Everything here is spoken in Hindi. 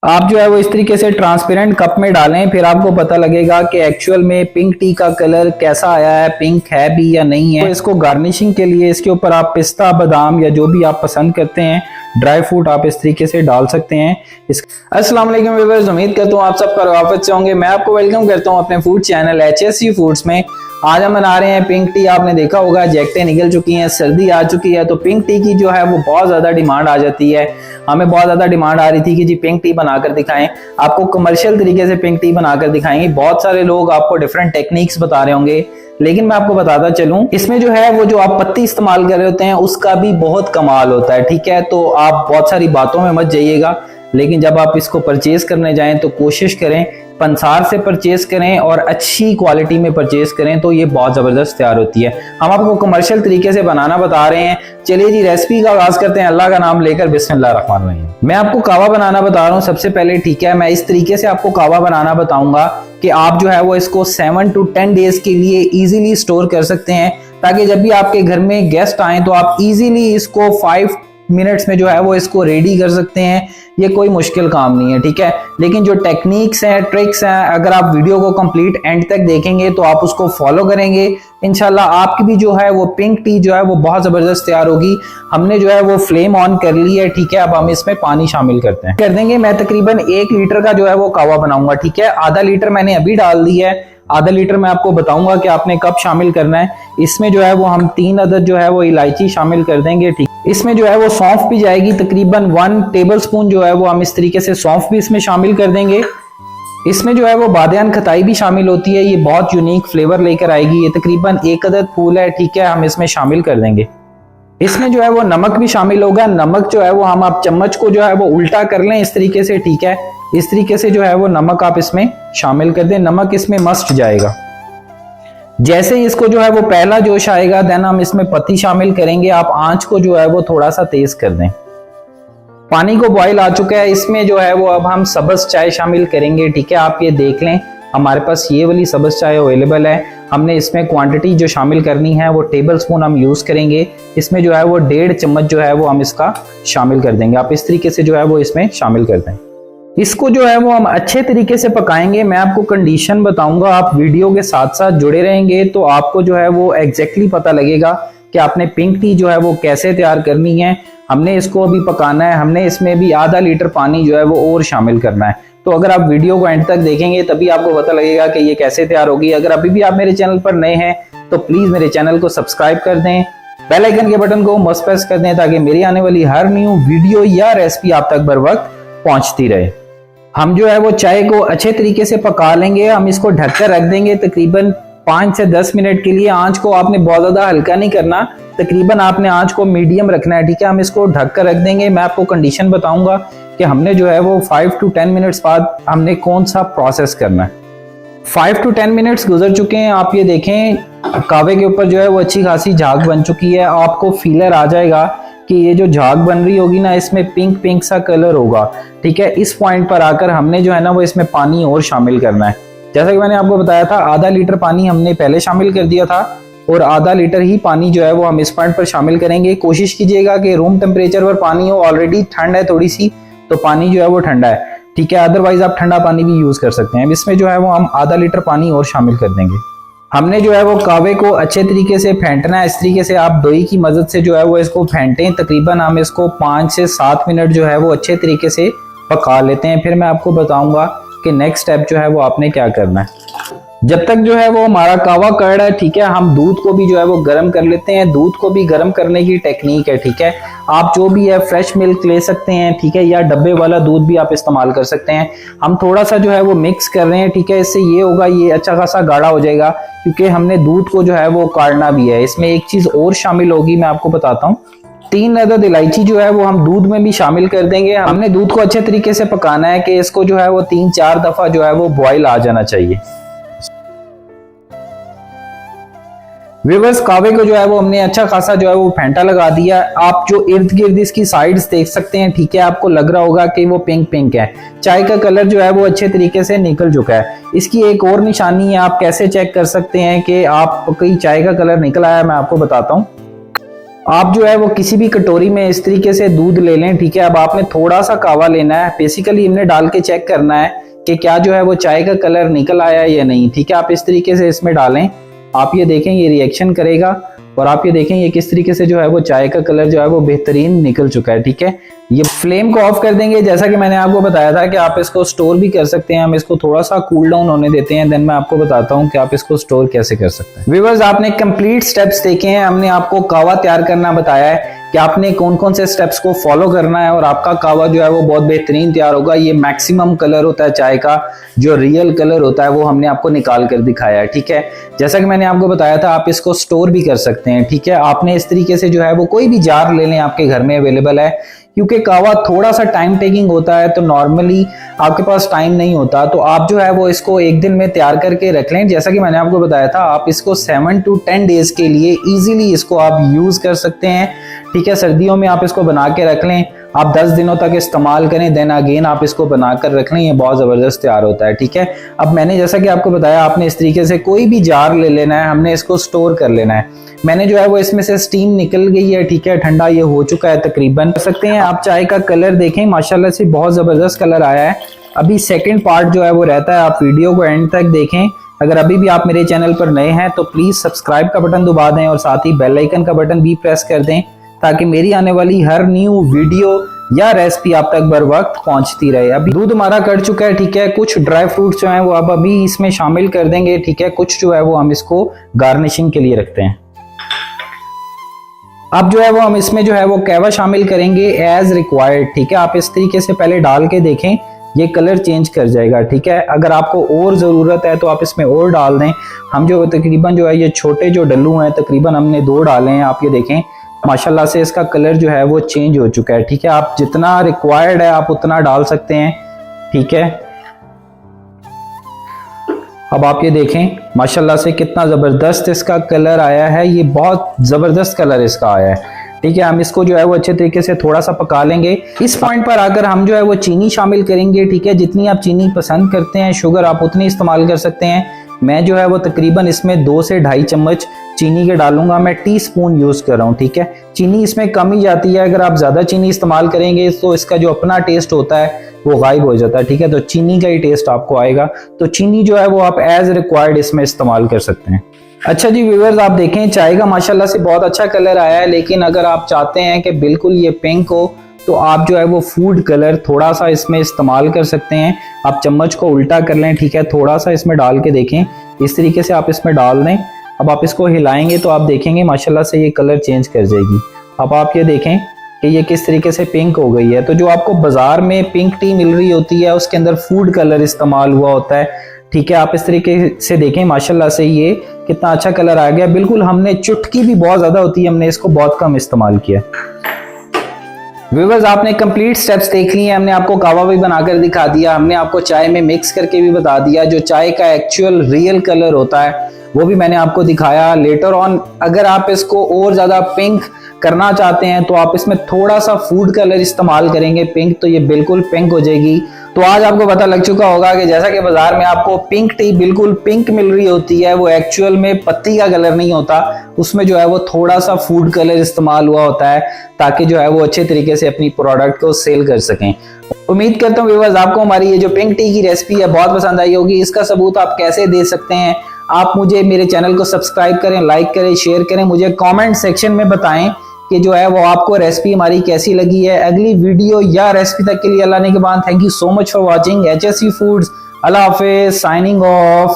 आप जो है वो इस तरीके से ट्रांसपेरेंट कप में डालें, फिर आपको पता लगेगा कि एक्चुअल में पिंक टी का कलर कैसा आया है, पिंक है भी या नहीं है। तो इसको गार्निशिंग के लिए इसके ऊपर आप पिस्ता, बादाम या जो भी आप पसंद करते हैं ड्राई फ्रूट आप इस तरीके से डाल सकते हैं। अस्सलाम वालेकुम व्यूअर्स, उम्मीद करता हूँ आप सब खैरियत से होंगे। मैं आपको वेलकम करता हूँ अपने फूड चैनल HSC फूड्स में। आज हम बना रहे हैं पिंक टी। आपने देखा होगा जैकेटें निकल चुकी हैं, सर्दी आ चुकी है, तो पिंक टी की जो है वो बहुत ज्यादा डिमांड आ जाती है। हमें बहुत ज्यादा डिमांड आ रही थी कि जी पिंक टी बनाकर दिखाएं, आपको कमर्शियल तरीके से पिंक टी बनाकर दिखाएंगे। बहुत सारे लोग आपको डिफरेंट टेक्निक्स बता रहे होंगे, लेकिन मैं आपको बताता चलूं, इसमें जो है वो जो आप पत्ती इस्तेमाल कर रहे होते हैं उसका भी बहुत कमाल होता है। ठीक है, तो आप बहुत सारी बातों में मत जाइएगा, लेकिन जब आप इसको परचेज करने जाएं तो कोशिश करें पंसार से परचेज करें और अच्छी क्वालिटी में परचेज करें, तो ये बहुत जबरदस्त तैयार होती है। हम आपको कमर्शियल तरीके से बनाना बता रहे हैं। चलिए जी रेसिपी का आगाज करते हैं अल्लाह का नाम लेकर, बिस्मिल्लाहिर्रहमानिर्रहीम। मैं आपको कावा बनाना बता रहा हूँ सबसे पहले। ठीक है, मैं इस तरीके से आपको कावा बनाना बताऊंगा कि आप जो है वो इसको 7 to 10 डेज के लिए इजीली स्टोर कर सकते हैं, ताकि जब भी आपके घर में गेस्ट आए तो आप इजीली इसको 5 मिनट्स में जो है वो इसको रेडी कर सकते हैं। ये कोई मुश्किल काम नहीं है। ठीक है, लेकिन जो टेक्निक्स हैं, ट्रिक्स हैं, अगर आप वीडियो को कंप्लीट एंड तक देखेंगे तो आप उसको फॉलो करेंगे, इंशाल्लाह आपकी भी जो है वो पिंक टी जो है वो बहुत जबरदस्त तैयार होगी। हमने जो है वो फ्लेम ऑन कर ली है। ठीक है, अब हम इसमें पानी शामिल करते हैं कर देंगे। मैं तकरीबन 1 लीटर का जो है वो कावा बनाऊंगा। ठीक है, आधा लीटर मैंने अभी डाल दी है, आधा लीटर मैं आपको बताऊंगा कि आपने कब शामिल करना है। इसमें जो है वो हम 3 अदद जो है वो इलायची शामिल कर देंगे। ठीक, इसमें जो है वो सौंफ भी जाएगी, तकरीबन 1 टेबलस्पून जो है वो हम इस तरीके से सौंफ भी इसमें शामिल कर देंगे। इसमें जो है वो बादियान खताई भी शामिल होती है, ये बहुत यूनिक फ्लेवर लेकर आएगी। ये तकरीबन 1 अदद फूल है। ठीक है, हम इसमें शामिल कर देंगे। इसमें जो है वो नमक भी शामिल होगा। नमक जो है वो हम आप चम्मच को जो है वो उल्टा कर लें इस तरीके से। ठीक है, इस तरीके से जो है वो नमक आप इसमें शामिल कर दें। नमक इसमें मस्ट जाएगा। जैसे ही इसको जो है वो पहला जोश आएगा, देन हम इसमें पत्ती शामिल करेंगे। आप आंच को जो है वो थोड़ा सा तेज कर दें। पानी को बॉईल आ चुका है, इसमें जो है वो अब हम सब्ज चाय शामिल करेंगे। ठीक है, आप ये देख लें, हमारे पास ये वाली सब्ज चाय अवेलेबल है। हमने इसमें क्वांटिटी जो शामिल करनी है वो टेबल स्पून हम यूज करेंगे। इसमें जो है वो 1.5 चम्मच जो है वो हम इसका शामिल कर देंगे। आप इस तरीके से जो है वो इसमें शामिल कर दें। इसको जो है वो हम अच्छे तरीके से पकाएंगे। मैं आपको कंडीशन बताऊंगा, आप वीडियो के साथ साथ जुड़े रहेंगे तो आपको जो है वो एग्जैक्टली पता लगेगा कि आपने पिंक टी जो है वो कैसे तैयार करनी है। हमने इसको अभी पकाना है, हमने इसमें भी आधा लीटर पानी जो है वो और शामिल करना है। तो अगर आप वीडियो को एंड तक देखेंगे तभी आपको पता लगेगा कि ये कैसे तैयार होगी। अगर अभी भी आप मेरे चैनल पर नए हैं तो प्लीज मेरे चैनल को सब्सक्राइब कर दें, बेल आइकन के बटन को मस्ट प्रेस कर दें, ताकि मेरी आने वाली हर न्यू वीडियो या रेसिपी आप तक बर वक्त पहुंचती रहे। हम जो है वो चाय को अच्छे तरीके से पका लेंगे। हम इसको ढककर रख देंगे तकरीबन 5 से 10 मिनट के लिए। आंच को आपने बहुत ज्यादा हल्का नहीं करना, तकरीबन आपने आंच को मीडियम रखना है। ठीक है, हम इसको ढककर रख देंगे। मैं आपको कंडीशन बताऊंगा कि हमने जो है वो 5 to 10 मिनट्स बाद हमने कौन सा प्रोसेस करना है। 5 to 10 मिनट्स गुजर चुके हैं। आप ये देखें कावे के ऊपर जो है वो अच्छी खासी झाग बन चुकी है। आपको फीलर आ जाएगा कि ये जो झाग बन रही होगी ना, इसमें पिंक पिंक सा कलर होगा। ठीक है, इस पॉइंट पर आकर हमने जो है ना वो इसमें पानी और शामिल करना है। जैसा कि मैंने आपको बताया था, आधा लीटर पानी हमने पहले शामिल कर दिया था और आधा लीटर ही पानी जो है वो हम इस पॉइंट पर शामिल करेंगे। कोशिश कीजिएगा कि रूम टेम्परेचर पर पानी हो, ऑलरेडी ठंड है थोड़ी सी तो पानी जो है वो ठंडा है। ठीक है, अदरवाइज आप ठंडा पानी भी यूज कर सकते हैं। इसमें जो है वो हम आधा लीटर पानी और शामिल कर देंगे। हमने जो है वो कावे को अच्छे तरीके से फेंटना है। इस तरीके से आप दोई की मदद से जो है वो इसको फेंटें। तकरीबन हम इसको 5 से 7 मिनट जो है वो अच्छे तरीके से पका लेते हैं। फिर मैं आपको बताऊंगा कि नेक्स्ट स्टेप जो है वो आपने क्या करना है। जब तक जो है वो हमारा कावा कड़ है, ठीक है, हम दूध को भी जो है वो गर्म कर लेते हैं। दूध को भी गर्म करने की टेक्निक है। ठीक है, आप जो भी है फ्रेश मिल्क ले सकते हैं। ठीक है, या डब्बे वाला दूध भी आप इस्तेमाल कर सकते हैं। हम थोड़ा सा जो है वो मिक्स कर रहे हैं। ठीक है, इससे ये होगा, ये अच्छा खासा गाढ़ा हो जाएगा, क्योंकि हमने दूध को जो है वो काढ़ना भी है। इसमें एक चीज और शामिल होगी, मैं आपको बताता हूँ। 3 अदद इलायची जो है वो हम दूध में भी शामिल कर देंगे। हमने दूध को अच्छे तरीके से पकाना है कि इसको जो है वो 3-4 दफा जो है वो बॉईल आ जाना चाहिए। व्यूअर्स, कावे को जो है वो हमने अच्छा खासा जो है वो फेंटा लगा दिया। आप जो इर्द गिर्द इसकी साइड्स देख सकते हैं। ठीक है, आपको लग रहा होगा कि वो पिंक पिंक है। चाय का कलर जो है वो अच्छे तरीके से निकल चुका है। इसकी एक और निशानी है, आप कैसे चेक कर सकते हैं कि आप कहीं चाय का कलर निकल आया, मैं आपको बताता हूँ। आप जो है वो किसी भी कटोरी में इस तरीके से दूध ले लें, ठीक है। अब आपने थोड़ा सा कावा लेना है, बेसिकली इन्हें डाल के चेक करना है कि क्या जो है वो चाय का कलर निकल आया है या नहीं, ठीक है। आप इस तरीके से इसमें डालें, आप ये देखें ये रिएक्शन करेगा और आप ये देखें ये किस तरीके से जो है वो चाय का कलर जो है वो बेहतरीन निकल चुका है, ठीक है। ये फ्लेम को ऑफ कर देंगे। जैसा कि मैंने आपको बताया था कि आप इसको स्टोर भी कर सकते हैं, हम इसको थोड़ा सा कूल डाउन होने देते हैं, देन मैं आपको बताता हूं कि आप इसको स्टोर कैसे कर सकते हैं। व्यूअर्स, आपने कंप्लीट स्टेप्स देखे हैं, हमने आपको कावा तैयार करना बताया है कि आपने कौन कौन से स्टेप्स को फॉलो करना है और आपका कावा जो है वो बहुत बेहतरीन तैयार होगा। ये मैक्सिमम कलर होता है चाय का, जो रियल कलर होता है वो हमने आपको निकाल कर दिखाया है, ठीक है। जैसा कि मैंने आपको बताया था आप इसको स्टोर भी कर सकते हैं, ठीक है। आपने इस तरीके से जो है वो कोई भी जार ले लें, आपके घर में अवेलेबल है, क्योंकि कावा थोड़ा सा टाइम टेकिंग होता है तो नॉर्मली आपके पास टाइम नहीं होता, तो आप जो है वो इसको एक दिन में तैयार करके रख लें। जैसा कि मैंने आपको बताया था आप इसको 7 to 10 डेज के लिए इजीली इसको आप यूज कर सकते हैं, ठीक है। सर्दियों में आप इसको बना के रख लें, आप 10 दिनों तक इस्तेमाल करें, देन अगेन आप इसको बनाकर रख लें, ये बहुत ज़बरदस्त तैयार होता है, ठीक है। अब मैंने जैसा कि आपको बताया आपने इस तरीके से कोई भी जार ले लेना है, हमने इसको स्टोर कर लेना है। मैंने जो है वो इसमें से स्टीम निकल गई है, ठीक है, ठंडा ये हो चुका है तकरीबन। कर सकते हैं आप चाय का कलर देखें, माशाल्लाह से बहुत ज़बरदस्त कलर आया है। अभी सेकेंड पार्ट जो है वो रहता है, आप वीडियो को एंड तक देखें। अगर अभी भी आप मेरे चैनल पर नए हैं तो प्लीज़ सब्सक्राइब का बटन दबा दें और साथ ही बेल आइकन का बटन भी प्रेस कर दें, ताकि मेरी आने वाली हर न्यू वीडियो या रेसिपी आप तक बर वक्त पहुंचती रहे। अभी दूध हमारा कट चुका है, ठीक है। कुछ ड्राई फ्रूट्स जो हैं वो आप अभी इसमें शामिल कर देंगे, ठीक है। कुछ जो है वो हम इसको गार्निशिंग के लिए रखते हैं। अब जो है वो हम इसमें जो है वो कहवा शामिल करेंगे एज रिक्वायर्ड, ठीक है। आप इस तरीके से पहले डाल के देखें, ये कलर चेंज कर जाएगा, ठीक है। अगर आपको और ज़रूरत है तो आप इसमें और डाल दें। हम जो तकरीबन जो है ये छोटे जो डल्लू हैं तकरीबन हमने 2 डाले हैं, आप ये देखें माशाल्लाह से इसका कलर जो है वो चेंज हो चुका है, ठीक है। आप जितना रिक्वायर्ड है आप उतना डाल सकते हैं, ठीक है। अब आप ये देखें माशाल्लाह से कितना ज़बरदस्त इसका कलर आया है, ये बहुत ज़बरदस्त कलर इसका आया है, ठीक है। हम इसको जो है वो अच्छे तरीके से थोड़ा सा पका लेंगे। इस पॉइंट पर आकर हम जो है वो चीनी शामिल करेंगे, ठीक है। जितनी आप चीनी पसंद करते हैं, शुगर आप उतनी इस्तेमाल कर सकते हैं। मैं जो है वो तकरीबन इसमें 2 से 2.5 चम्मच चीनी के डालूंगा, मैं टीस्पून यूज कर रहा हूँ, ठीक है। चीनी इसमें कम ही जाती है, अगर आप ज्यादा चीनी इस्तेमाल करेंगे तो इसका जो अपना टेस्ट होता है वो गायब हो जाता है, ठीक है। तो चीनी का ही टेस्ट आपको आएगा, तो चीनी जो है वो आप एज रिक्वायर्ड इसमें इस्तेमाल कर सकते हैं। अच्छा जी व्यूअर्स, आप देखें चाय का माशाल्लाह से बहुत अच्छा कलर आया है, लेकिन अगर आप चाहते हैं कि बिल्कुल ये पिंक हो तो आप जो है वो फूड कलर थोड़ा सा इसमें इस्तेमाल कर सकते हैं। आप चम्मच को उल्टा कर लें, ठीक है, थोड़ा सा इसमें डाल के देखें, इस तरीके से आप इसमें डाल दें। अब आप इसको हिलाएंगे तो आप देखेंगे माशाल्लाह से ये कलर चेंज कर जाएगी। अब आप ये देखें कि ये किस तरीके से पिंक हो गई है। तो जो आपको बाजार में पिंक टी मिल रही होती है उसके अंदर फूड कलर इस्तेमाल हुआ होता है, ठीक है। आप इस तरीके से देखें माशाल्लाह से ये कितना अच्छा कलर आ गया। बिल्कुल हमने चुटकी भी बहुत ज्यादा होती है, हमने इसको बहुत कम इस्तेमाल किया। व्यूअर्स, आपने कंप्लीट स्टेप्स देख लिए, हमने आपको कावा भी बनाकर दिखा दिया, हमने आपको चाय में मिक्स करके भी बता दिया, जो चाय का एक्चुअल रियल कलर होता है वो भी मैंने आपको दिखाया। लेटर ऑन अगर आप इसको और ज्यादा पिंक करना चाहते हैं तो आप इसमें थोड़ा सा फूड कलर इस्तेमाल करेंगे पिंक, तो ये बिल्कुल पिंक हो जाएगी। तो आज आपको पता लग चुका होगा कि जैसा कि बाजार में आपको पिंक टी बिल्कुल पिंक मिल रही होती है, वो एक्चुअल में पत्ती का कलर नहीं होता, उसमें जो है वो थोड़ा सा फूड कलर इस्तेमाल हुआ होता है ताकि जो है वो अच्छे तरीके से अपनी प्रोडक्ट को सेल कर सकें। उम्मीद करता हूँ व्यूअर्स आपको हमारी ये जो पिंक टी की रेसिपी है बहुत पसंद आई होगी। इसका सबूत आप कैसे दे सकते हैं, आप मुझे मेरे चैनल को सब्सक्राइब करें, लाइक करें, शेयर करें, मुझे कमेंट सेक्शन में बताएं कि जो है वो आपको रेसिपी हमारी कैसी लगी है। अगली वीडियो या रेसिपी तक के लिए अल्लाह ने के बाद thank you so much for watching HSC foods. Allah Hafiz, signing off.